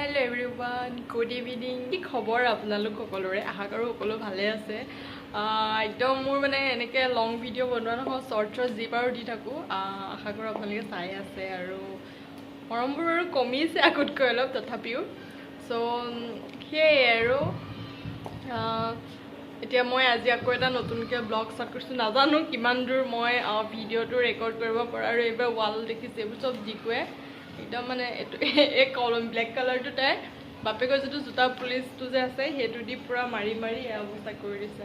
Hello everyone, good evening. কি খবৰ আপোনালোক সকলোৰে আশা কৰো সকলো ভালে আছে একদম মোৰ মানে এনেকে লং ভিডিও বনোৱা নহয় শৰ্ট যি পাৰো দি থাকো আশা কৰো আপোনালোকে চাই আছে আৰু মৰমবোৰ আৰু কমিছে আগতকৈ অলপ তথাপিও সো সেই আৰু এতিয়া মই আজি আকৌ এটা নতুনকৈ ব্লগ ষ্টাৰ্ট কৰিছোঁ নাজানো কিমান দূৰ মই ভিডিঅ'টো ৰেকৰ্ড কৰিব পৰা আৰু এইবাৰ ৱাল দেখিছে এইবোৰ চব জিকুৱে একদম মানে এই কলম ব্লেক কালাৰটো তাই বাপেকৰ যিটো জোতা পুলিচটো যে আছে সেইটো দি পুৰা মাৰি মাৰি এই অৱস্থা কৰি দিছে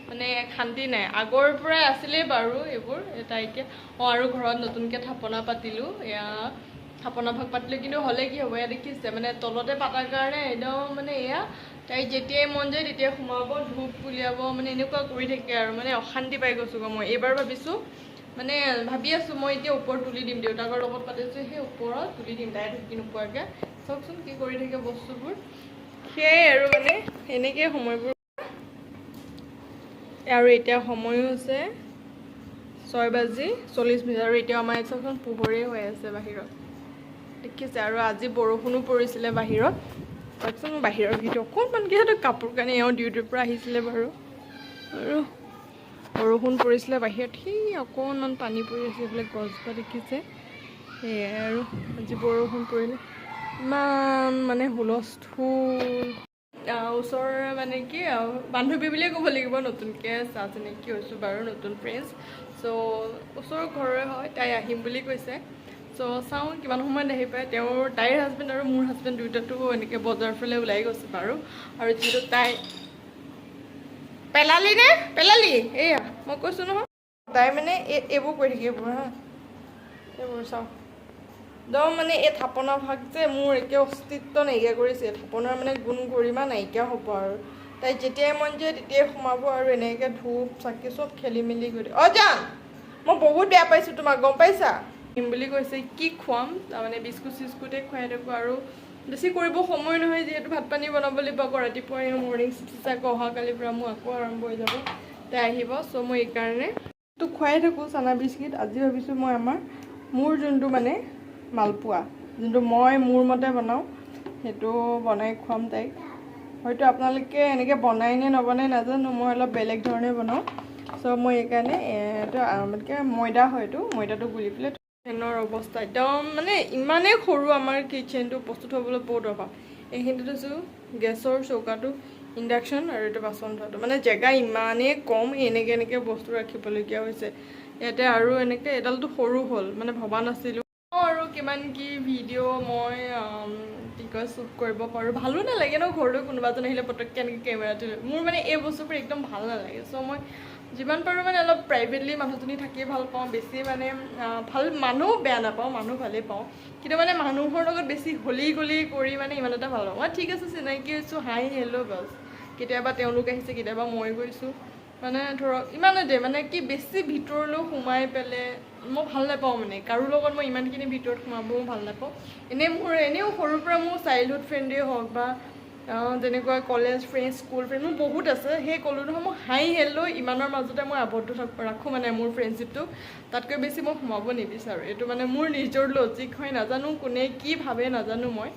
মানে শান্তি নাই আগৰ পৰাই আছিলেই বাৰু এইবোৰ তাই এতিয়া আৰু ঘৰত নতুনকৈ থাপনা পাতিলোঁ এয়া থাপনা ভাগ পাতিলোঁ কিন্তু হ'লে কি হ'ব এয়া দেখিছে মানে তলতে পাতাৰ কাৰণে একদম মানে এয়া তাই যেতিয়াই মন যায় তেতিয়াই সোমাব ধূপ উলিয়াব মানে এনেকুৱা কৰি থাকে আৰু মানে অশান্তি পাই গৈছোঁ মই এইবাৰ ভাবিছোঁ মানে ভাবি আছোঁ মই এতিয়া ওপৰত তুলি দিম দেউতাকৰ লগত পাতিছোঁ সেই ওপৰত তুলি দিম তাই ঢুকি নোপোৱাকৈ চাওকচোন কি কৰি থাকে বস্তুবোৰ সেয়াই আৰু মানে এনেকৈ সময়বোৰ আৰু এতিয়া সময়ো হৈছে 6:40 আৰু এতিয়া আমাৰ চাওকচোন পোহৰেই হৈ আছে বাহিৰত দেখিছে আৰু আজি বৰষুণো পৰিছিলে বাহিৰত চাওকচোন বাহিৰৰ ভিডিঅ' অকণমানকৈ সেইটো কাপোৰ কানি এওঁ ডিউটিৰ পৰা আহিছিলে বাৰু আৰু বৰষুণ পৰিছিলে বাহিৰত সেই অকণমান পানী পৰি আছে এইফালে গছজোপা দেখিছে সেয়াই আৰু আজি বৰষুণ পৰিলে ইমান মানে হুলস্থুল ওচৰৰে মানে কি বান্ধৱী বুলিয়ে ক'ব লাগিব নতুনকৈ চাহ চিনাকি হৈছোঁ বাৰু নতুন ফ্ৰেণ্ডছ চ' ওচৰৰ ঘৰৰে হয় তাই আহিম বুলি কৈছে চ' চাওঁ কিমান সময়ত আহি পায় তাইৰ হাজবেণ্ড আৰু মোৰ হাজবেণ্ড দুয়োটাতো এনেকৈ বজাৰ ফালে ওলাই গৈছে বাৰু আৰু যিহেতু তাই পেলালি এয়া মই কৈছোঁ নহয় তাই মানে এইবোৰ কৰি থাকে এইবোৰ হা এইবোৰ চাওঁ একদম মানে এই থাপনা ভাগ যে মোৰ একে অস্তিত্ব নাইকিয়া কৰিছে থাপনাৰ মানে গুণ গৰিমা নাইকিয়া হ'ব আৰু তাই যেতিয়াই মন যায় তেতিয়াই সোমাব আৰু এনেকৈ ধূপ চাকি চব খেলি মেলি কৰি জান মই বহুত বেয়া পাইছোঁ তোমাক গম পাইছা দিম বুলি কৈছে কি খুৱাম তাৰমানে বিস্কুট চিস্কুটে খুৱাই থাকোঁ আৰু বেছি কৰিব সময় নহয় যিহেতু ভাত পানী বনাব লাগিব আকৌ ৰাতিপুৱা মৰ্ণিং চিটিছে আকৌ অহাকালিৰ পৰা মোৰ আকৌ আৰম্ভ হৈ যাব তাই আহিব চ' মই এইকাৰণে তো খুৱাই থাকোঁ চানা বিস্কিট আজি ভাবিছোঁ মই মোৰ যোনটো মানে মালপোৱা যোনটো মই মোৰ মতে বনাওঁ সেইটো বনাই খুৱাম তাইক হয়তো আপোনালোকে এনেকৈ বনাই নে নবনাই নাজানো মই অলপ বেলেগ ধৰণে বনাওঁ চ' মই এইকাৰণে এইটো ময়দা হয় এইটো ময়দাটো গুলি পেলাই ফেনৰ অৱস্থা একদম মানে ইমানেই সৰু আমাৰ কিটচেনটো প্ৰস্তুত হ'বলৈ বহুত অভাৱ এইখিনিতে থৈছোঁ গেছৰ চৌকাটো ইণ্ডাকশ্যন আৰু এইটো বাচন ধোৱাটো মানে জেগা ইমানেই কম এনেকৈ বস্তু ৰাখিবলগীয়া হৈছে ইয়াতে আৰু এনেকৈ এডালটো সৰু হ'ল মানে ভবা নাছিলোঁ আৰু কিমান কি ভিডিঅ' মই কি কয় শ্বুট কৰিব পাৰোঁ ভালো নালাগে ন ঘৰলৈ কোনোবা এজন আহিলে পটককৈ এনেকৈ কেমেৰাটো মোৰ মানে এই বস্তুবোৰ একদম ভাল নালাগে চ' মই যিমান পাৰোঁ মানে অলপ প্ৰাইভেটলি মানুহজনী থাকি ভাল পাওঁ বেছি মানে ভাল মানুহ বেয়া নাপাওঁ মানুহ ভালেই পাওঁ কিন্তু মানে মানুহৰ লগত বেছি হলি গলি কৰি মানে ইমান এটা ভাল পাওঁ মই ঠিক আছে চিনাকি হৈছোঁ হাই হেল্ল' বাছ কেতিয়াবা তেওঁলোক আহিছে কেতিয়াবা মই গৈছোঁ মানে ধৰক ইমানতে মানে কি বেছি ভিতৰলৈ সোমাই পেলাই মই ভাল নাপাওঁ মানে কাৰো লগত মই ইমানখিনি ভিতৰত সোমাবও ভাল নাপাওঁ এনেও সৰুৰ পৰা মোৰ চাইল্ডহুড ফ্ৰেণ্ডেই হওক বা যেনেকুৱা কলেজ ফ্ৰেণ্ড স্কুল ফ্ৰেণ্ড মোৰ বহুত আছে সেই ক'লোঁ নহয় মই হাই হেল্ল' ইমানৰ মাজতে মই আবদ্ধ ৰাখোঁ মানে মোৰ ফ্ৰেণ্ডশ্বিপটো তাতকৈ বেছি মই সোমাব নিবিচাৰোঁ এইটো মানে মোৰ নিজৰ লজিক হয় নাজানো কোনে কি ভাবে নাজানো মই